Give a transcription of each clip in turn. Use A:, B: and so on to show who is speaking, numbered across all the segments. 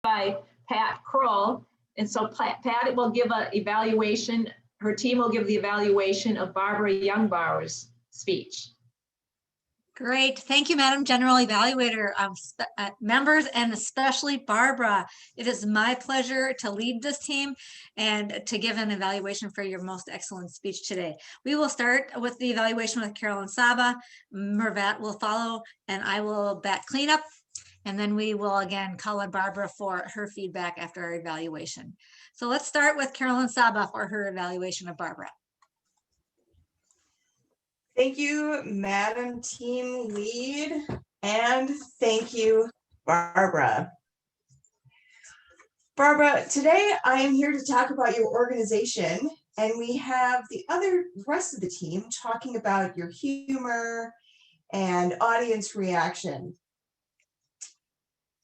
A: by Pat Kroll. And so Pat will give an evaluation, her team will give the evaluation of Barbara Youngbauer's speech.
B: Great. Thank you, Madam General Evaluator, members, and especially Barbara. It is my pleasure to lead this team and to give an evaluation for your most excellent speech today. We will start with the evaluation with Carolyn Saba. Mervat will follow, and I will bat cleanup. And then we will again call on Barbara for her feedback after our evaluation. So let's start with Carolyn Saba for her evaluation of Barbara.
C: Thank you, Madam Team Lead, and thank you, Barbara. Barbara, today I am here to talk about your organization, and we have the rest of the team talking about your humor and audience reaction.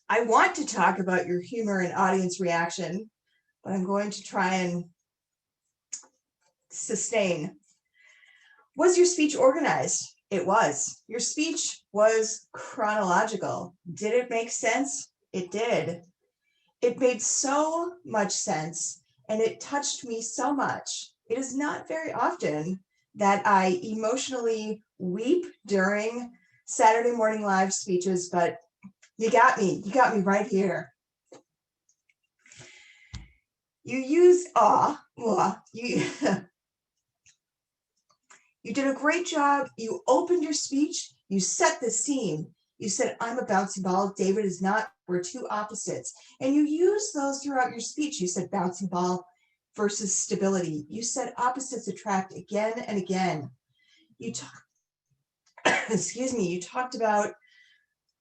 C: I want to talk about your humor and audience reaction, but I'm going to try and sustain. Was your speech organized? It was. Your speech was chronological. Did it make sense? It did. It made so much sense, and it touched me so much. It is not very often that I emotionally weep during Saturday Morning Live speeches, but you got me. You got me right here. You use You did a great job. You opened your speech. You set the scene. You said, I'm a bouncy ball. David is not. We're two opposites. And you used those throughout your speech. You said bouncing ball versus stability. You said opposites attract again and again. You you talked about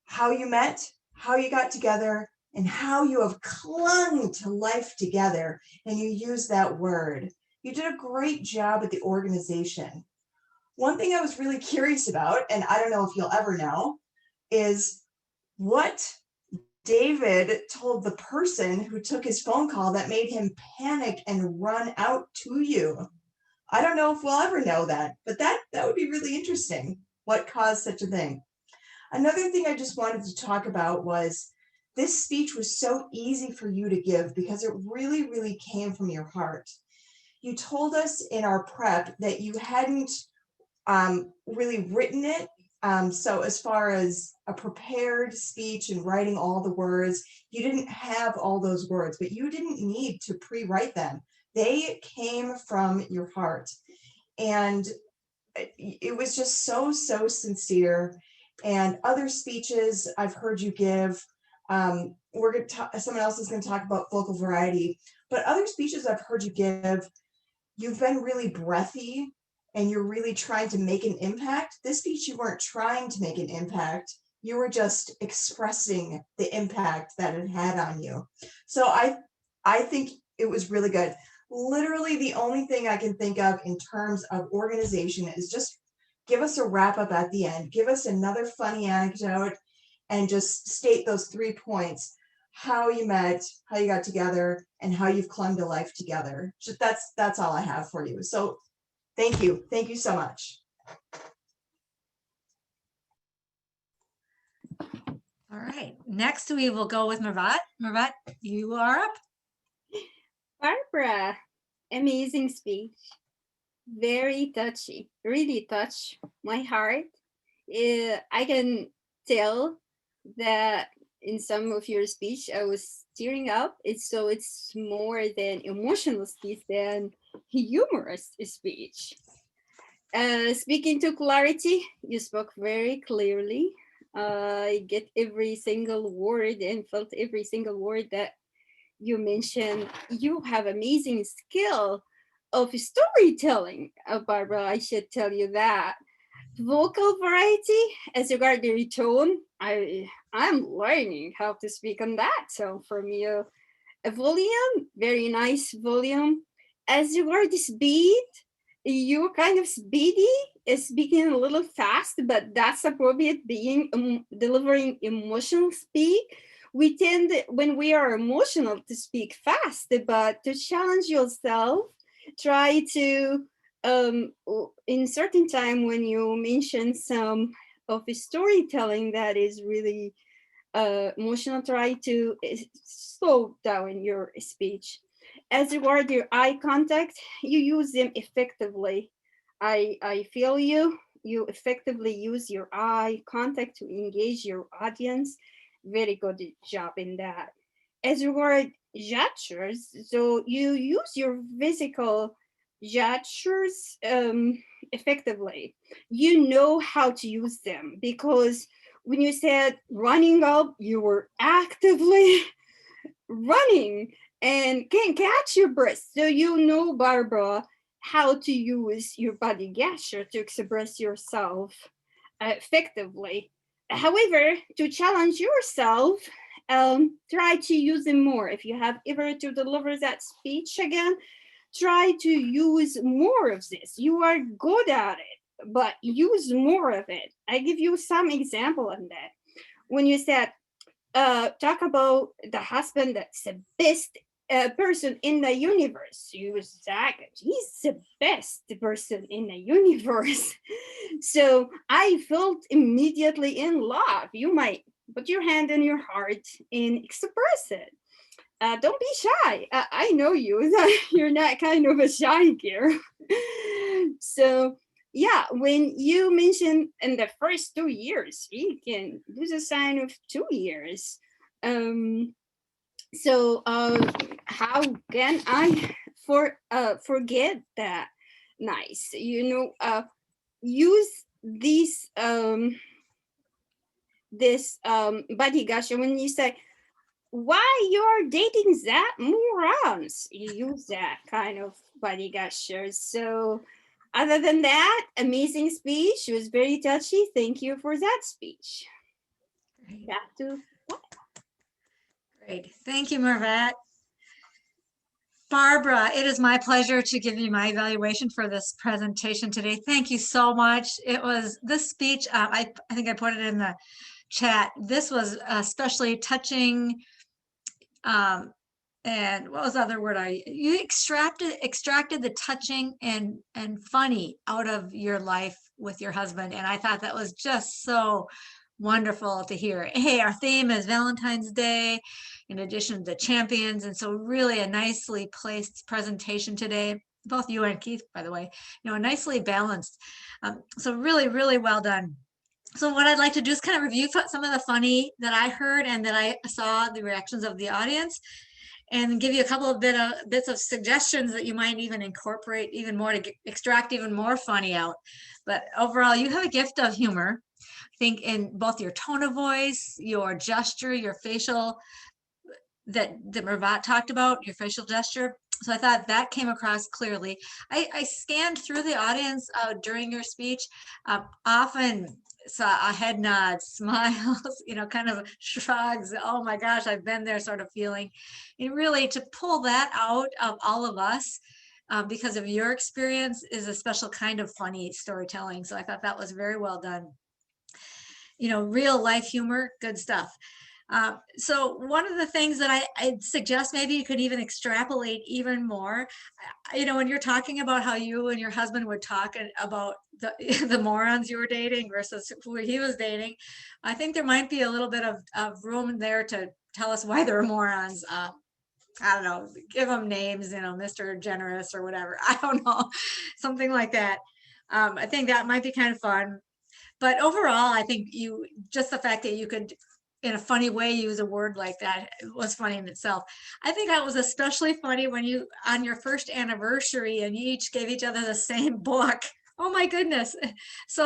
C: how you met, how you got together, and how you have clung to life together. And you used that word. You did a great job at the organization. One thing I was really curious about, and I don't know if you'll ever know, is what David told the person who took his phone call that made him panic and run out to you. I don't know if we'll ever know that, but that would be really interesting. What caused such a thing? Another thing I just wanted to talk about was this speech was so easy for you to give because it really, really came from your heart. You told us in our prep that you hadn't really written it. So as far as a prepared speech and writing all the words, you didn't have all those words, but you didn't need to pre-write them. They came from your heart. And it was just so sincere. And other speeches I've heard you give, someone else is going to talk about vocal variety, but other speeches I've heard you give, you've been really breathy and you're really trying to make an impact. This speech, you weren't trying to make an impact. You were just expressing the impact that it had on you. So I think it was really good. Literally the only thing I can think of in terms of organization is just give us a wrap up at the end. Give us another funny anecdote and just state those 3 points: how you met, how you got together, and how you've clung to life together. Just that's all I have for you. So thank you. Thank you so much.
B: All right, next we will go with Mervat. Mervat, you are up.
D: Barbara, amazing speech. Very touchy, really touched my heart. I can tell that in some of your speech, I was tearing up. It's more than emotional speech than humorous speech. Speaking to clarity, you spoke very clearly. I get every single word and felt every single word that you mentioned. You have amazing skill of storytelling, Barbara. I should tell you that. Vocal variety, as regard to your tone, I'm learning how to speak on that. So for me, a volume, very nice volume. As regard to speed, you're kind of speedy, speaking a little fast, but that's appropriate, being delivering emotional speak. We tend, when we are emotional, to speak fast, but to challenge yourself, try to, in certain time when you mention some of the storytelling that is really emotional, try to slow down your speech. As regard your eye contact, you use them effectively. I feel you. You effectively use your eye contact to engage your audience. Very good job in that. As regard gestures, so you use your physical gestures effectively. You know how to use them because when you said running up, you were actively running and can catch your breath. So you know, Barbara, how to use your body gesture to express yourself effectively. However, to challenge yourself, try to use them more. If you have ever to deliver that speech again, try to use more of this. You are good at it, but use more of it. I give you some example on that. When you said, talk about the husband that's the best person in the universe. You was Zach. He's the best person in the universe. So I felt immediately in love. You might put your hand on your heart and express it. Don't be shy. I know you. You're not kind of a shy girl. So yeah, when you mentioned in the first 2 years, you can do the sign of 2 years. So how can I forget that? Nice, use these body gesture when you say why you're dating that morons. You use that kind of body gesture. So other than that, amazing speech. It was very touchy. Thank you for that speech.
B: Great.
D: Back to
B: Great. Thank you, Mervat. Barbara, it is my pleasure to give you my evaluation for this presentation today. Thank you so much. It was this speech, I think I put it in the chat. This was especially touching. And what was the other word you extracted the touching and funny out of your life with your husband. And I thought that was just so wonderful to hear. Hey, our theme is Valentine's Day in addition to champions. And so really a nicely placed presentation today. Both you and Keith, by the way, nicely balanced. So really, really well done. So what I'd like to do is kind of review some of the funny that I heard and that I saw the reactions of the audience, and give you a couple of bits of suggestions that you might even incorporate even more to extract even more funny out. But overall, you have a gift of humor. I think in both your tone of voice, your gesture, your facial, that Mervat talked about, your facial gesture. So I thought that came across clearly. I scanned through the audience during your speech, often saw a head nod, smiles, kind of shrugs. Oh my gosh, I've been there sort of feeling. And really to pull that out of all of us because of your experience is a special kind of funny storytelling. So I thought that was very well done. Real life humor, good stuff. So one of the things that I'd suggest maybe you could even extrapolate even more, when you're talking about how you and your husband would talk about the morons you were dating versus who he was dating, I think there might be a little bit of room there to tell us why they're morons. I don't know, give them names, Mr. Generous or whatever. I don't know, something like that. I think that might be kind of fun. But overall, I think just the fact that you could, in a funny way, use a word like that was funny in itself. I think that was especially funny when you, on your first anniversary, and you each gave each other the same book. Oh my goodness. So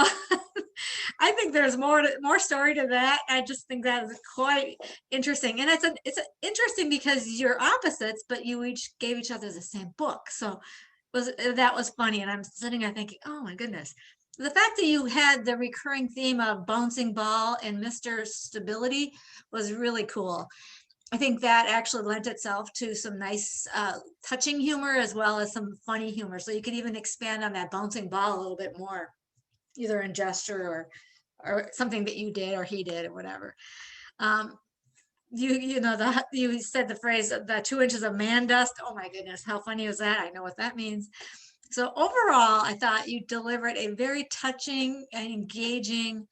B: I think there's more story to that. I just think that is quite interesting. And it's interesting because you're opposites, but you each gave each other the same book. So that was funny. And I'm sitting there thinking, oh my goodness. The fact that you had the recurring theme of bouncing ball and Mr. Stability was really cool. I think that actually lent itself to some nice touching humor as well as some funny humor. So you could even expand on that bouncing ball a little bit more, either in gesture or something that you did or he did or whatever. You said the phrase, the 2 inches of man dust. Oh my goodness, how funny was that? I know what that means. So overall, I thought you delivered a very touching and engaging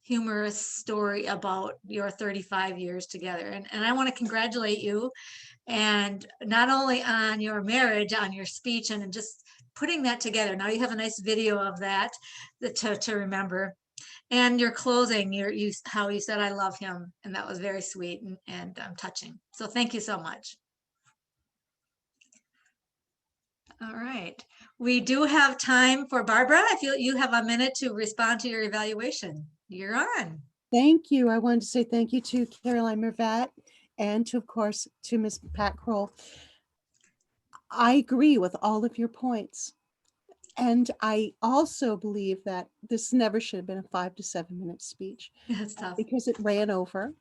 B: humorous story about your 35 years together. And I want to congratulate you, and not only on your marriage, on your speech, and just putting that together. Now you have a nice video of that to remember. And your closing, how you said, "I love him," and that was very sweet and touching. So thank you so much. All right, we do have time for Barbara. If you have a minute to respond to your evaluation, you're on.
E: Thank you. I wanted to say thank you to Caroline Mervat and to, of course, to Ms. Pat Kroll. I agree with all of your points. And I also believe that this never should have been a 5 to 7 minute speech
B: That's tough.
E: because it ran over.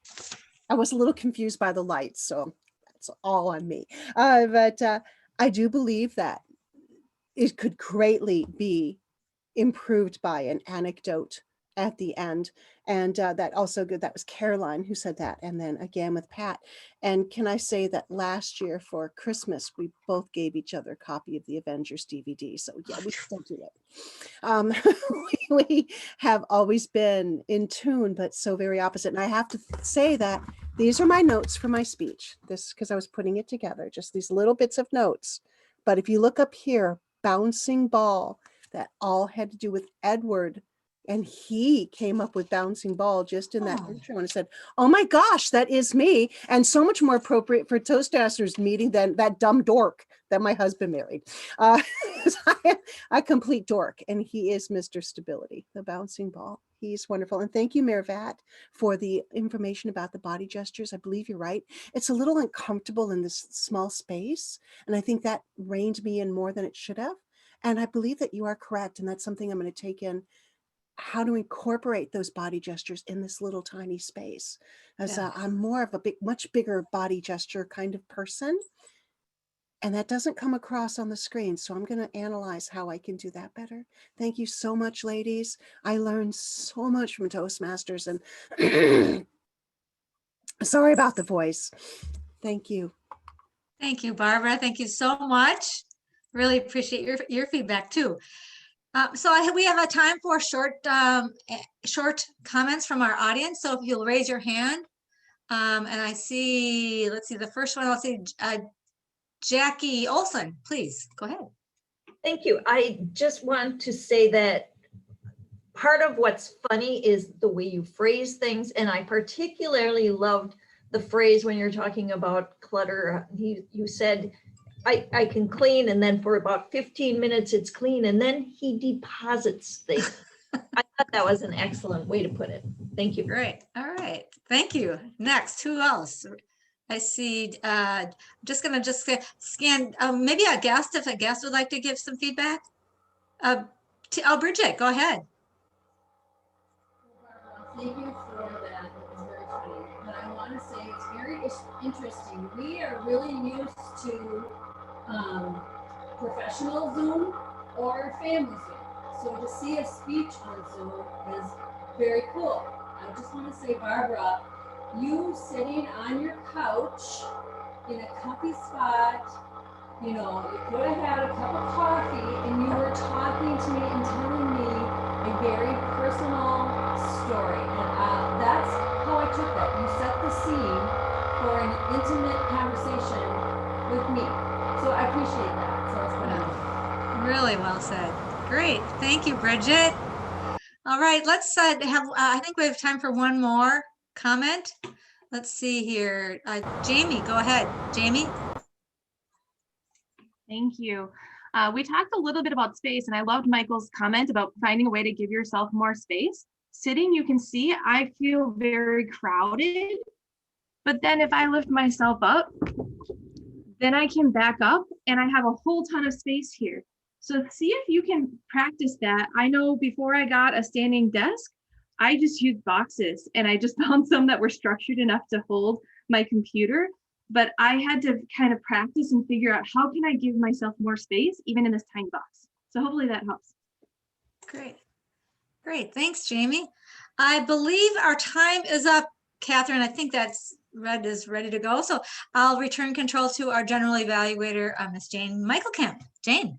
E: I was a little confused by the lights, so that's all on me. But I do believe that it could greatly be improved by an anecdote at the end. And that also good. That was Caroline who said that. And then again with Pat. And can I say that last year for Christmas, we both gave each other a copy of the Avengers DVD. So yeah, we still do it. We have always been in tune, but so very opposite. And I have to say that these are my notes for my speech. This, because I was putting it together, just these little bits of notes. But if you look up here, bouncing ball, that all had to do with Edward. And he came up with bouncing ball just in that intro and said, "Oh my gosh, that is me." And so much more appropriate for Toastmasters meeting than that dumb dork that my husband married. I am a complete dork, and he is Mr. Stability, the bouncing ball. He's wonderful. And thank you, Mayor Vat, for the information about the body gestures. I believe you're right. It's a little uncomfortable in this small space. And I think that reined me in more than it should have. And I believe that you are correct. And that's something I'm going to take in, how to incorporate those body gestures in this little tiny space. As I'm more of a much bigger body gesture kind of person. And that doesn't come across on the screen. So I'm going to analyze how I can do that better. Thank you so much, ladies. I learned so much from Toastmasters, and sorry about the voice. Thank you.
B: Thank you, Barbara. Thank you so much. Really appreciate your feedback too. We have a time for short comments from our audience. So if you'll raise your hand, and I see, let's see, the first one, I'll see Jackie Olson, please go ahead.
F: Thank you. I just want to say that part of what's funny is the way you phrase things. And I particularly loved the phrase when you're talking about clutter. You said, I can clean, and then for about 15 minutes it's clean, and then he deposits things. I thought that was an excellent way to put it. Thank you.
B: Great. All right. Thank you. Next, who else? I see, just gonna scan, maybe a guest, if a guest would like to give some feedback. Bridget, go ahead.
G: Thank you for that. It was very funny. But I want to say it's very interesting. We are really used to professional Zoom or family Zoom. So to see a speech on Zoom is very cool. I just want to say, Barbara, you sitting on your couch in a comfy spot, you know, you could have had a cup of coffee and you were talking to me and telling me a very personal story. And that's how I took that. You set the scene for an intimate conversation with me. So I appreciate that. So it's phenomenal.
B: Really well said. Great. Thank you, Bridget. All right, let's have, I think we have time for one more comment. Let's see here. Jamie, go ahead. Jamie.
H: Thank you. We talked a little bit about space, and I loved Michael's comment about finding a way to give yourself more space. Sitting, you can see, I feel very crowded, but then if I lift myself up, then I can back up and I have a whole ton of space here. So see if you can practice that. I know before I got a standing desk, I just used boxes, and I just found some that were structured enough to hold my computer. But I had to kind of practice and figure out, how can I give myself more space even in this tiny box? So hopefully that helps.
B: Great. Great. Thanks, Jamie. I believe our time is up, Catherine. I think that's Red is ready to go. So I'll return control to our general evaluator, Ms. Jane Michaelkamp. Jane.